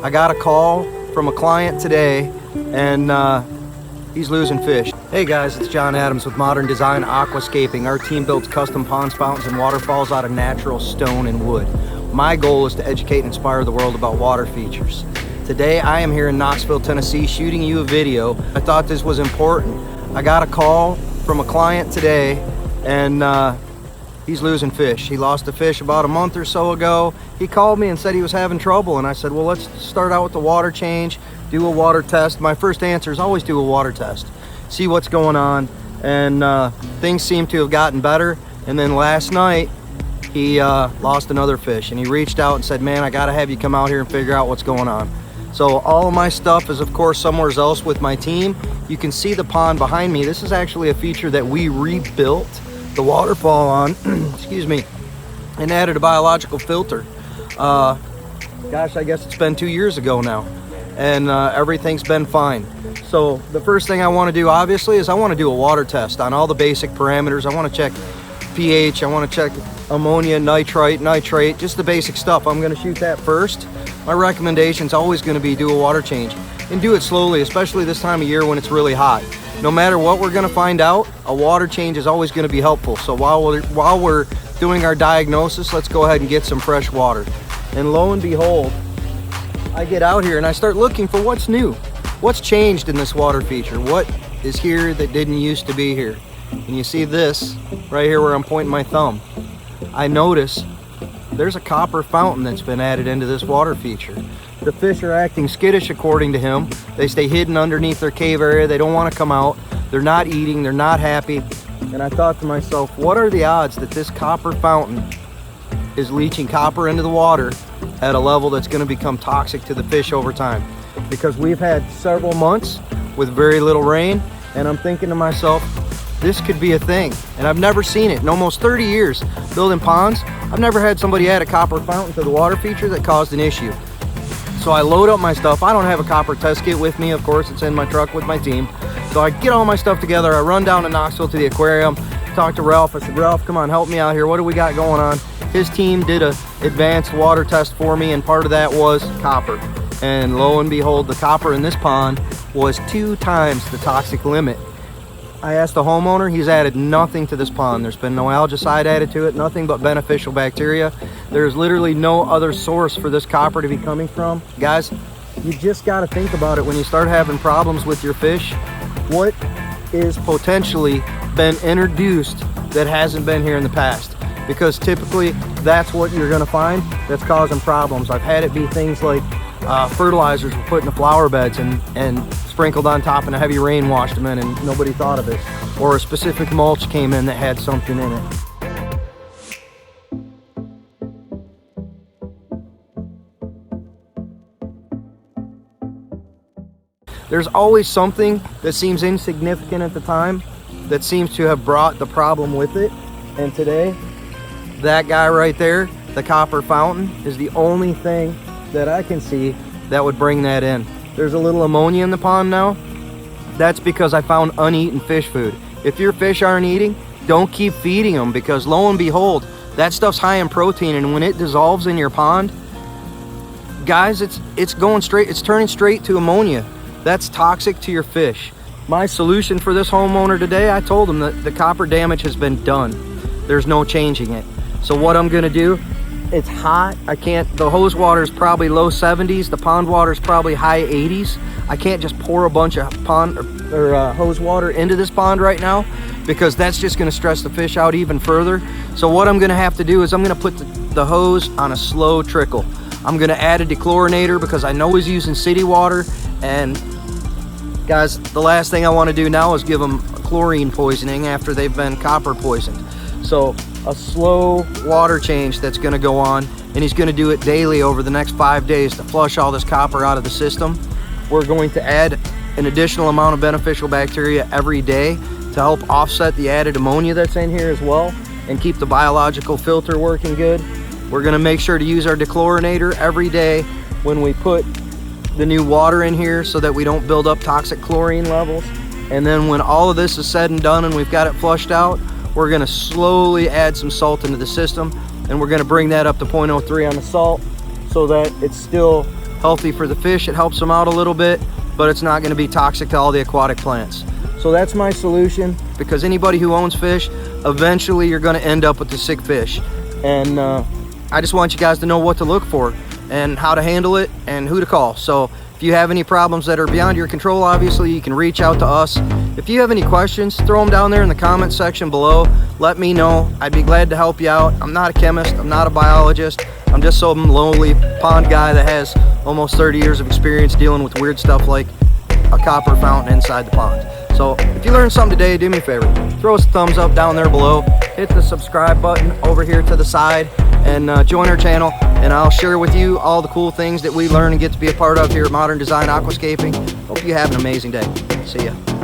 I got a call from a client today, and he's losing fish. Hey guys, it's John Adams with Modern Design Aquascaping. Our team builds custom ponds, fountains, and waterfalls out of natural stone and wood. My goal is to educate and inspire the world about water features. Today I am here in Knoxville, Tennessee, shooting you a video. I thought this was important. I got a call from a client today, and he's losing fish. He lost a fish about a month or so ago. He called me and said he was having trouble, and I said, well, let's start out with the water change, do a water test. My first answer is always do a water test, see what's going on, and things seem to have gotten better. And then last night he lost another fish, and he reached out and said, man, I gotta have you come out here and figure out what's going on. So all of my stuff is of course somewhere else with my team. You can see the pond behind me. This is actually a feature that we rebuilt the waterfall on, excuse me, and added a biological filter. Gosh, I guess it's been 2 years ago now, and everything's been fine. So the first thing I want to do, obviously, is I want to do a water test on all the basic parameters. I want to check pH, I want to check ammonia, nitrite, just the basic stuff. I'm going to shoot that first. My recommendation is always going to be do a water change, and do it slowly, especially this time of year when it's really hot. No matter what we're going to find out, a water change is always going to be helpful. So while we're doing our diagnosis, let's go ahead and get some fresh water. And lo and behold, I get out here and I start looking for what's new. What's changed in this water feature? What is here that didn't used to be here? And you see this right here where I'm pointing my thumb. I notice there's a copper fountain that's been added into this water feature. The fish are acting skittish according to him. They stay hidden underneath their cave area. They don't want to come out. They're not eating. They're not happy. And I thought to myself, what are the odds that this copper fountain is leaching copper into the water at a level that's going to become toxic to the fish over time? Because we've had several months with very little rain, and I'm thinking to myself, this could be a thing. And I've never seen it. In almost 30 years building ponds, I've never had somebody add a copper fountain to the water feature that caused an issue. So I load up my stuff. I don't have a copper test kit with me, of course, it's in my truck with my team. So I get all my stuff together, I run down to Knoxville to the aquarium, talk to Ralph. I said, Ralph, come on, help me out here. What do we got going on? His team did a advanced water test for me, and part of that was copper. And lo and behold, the copper in this pond was 2 times the toxic limit. I asked the homeowner, he's added nothing to this pond. There's been no algicide added to it, nothing but beneficial bacteria. There's literally no other source for this copper to be coming from. Guys, you just got to think about it when you start having problems with your fish. What is potentially been introduced that hasn't been here in the past? Because typically that's what you're going to find that's causing problems. I've had it be things like fertilizers were put in the flower beds and sprinkled on top, and a heavy rain washed them in and nobody thought of it. Or a specific mulch came in that had something in it. There's always something that seems insignificant at the time that seems to have brought the problem with it. And today, that guy right there, the copper fountain, is the only thing that I can see that would bring that in. There's a little ammonia in the pond now. That's because I found uneaten fish food. If your fish aren't eating, don't keep feeding them, because lo and behold, that stuff's high in protein, and when it dissolves in your pond, guys, it's turning straight to ammonia. That's toxic to your fish. My solution for this homeowner today, I told him that the copper damage has been done. There's no changing it. So what I'm gonna do, it's hot. The hose water is probably low 70s. The pond water is probably high 80s. I can't just pour a bunch of hose water into this pond right now, because that's just gonna stress the fish out even further. So what I'm gonna have to do is I'm gonna put the hose on a slow trickle. I'm gonna add a Dechlorinator because I know he's using city water. And guys, the last thing I wanna do now is give them chlorine poisoning after they've been copper poisoned. So a slow water change that's going to go on, and he's going to do it daily over the next 5 days to flush all this copper out of the system. We're going to add an additional amount of beneficial bacteria every day to help offset the added ammonia that's in here as well, and keep the biological filter working good. We're going to make sure to use our Dechlorinator every day when we put the new water in here, so that we don't build up toxic chlorine levels. And then when all of this is said and done and we've got it flushed out, we're gonna slowly add some salt into the system, and we're gonna bring that up to 0.03 on the salt, so that it's still healthy for the fish. It helps them out a little bit, but it's not going to be toxic to all the aquatic plants. So that's my solution, because anybody who owns fish, eventually you're going to end up with the sick fish. And I just want you guys to know what to look for and how to handle it and who to call. So if you have any problems that are beyond your control, obviously, you can reach out to us. If you have any questions, throw them down there in the comment section below. Let me know. I'd be glad to help you out. I'm not a chemist. I'm not a biologist. I'm just some lowly pond guy that has almost 30 years of experience dealing with weird stuff like a copper fountain inside the pond. So if you learned something today, do me a favor. Throw us a thumbs up down there below. Hit the subscribe button over here to the side and join our channel. And I'll share with you all the cool things that we learn and get to be a part of here at Modern Design Aquascaping. Hope you have an amazing day. See ya.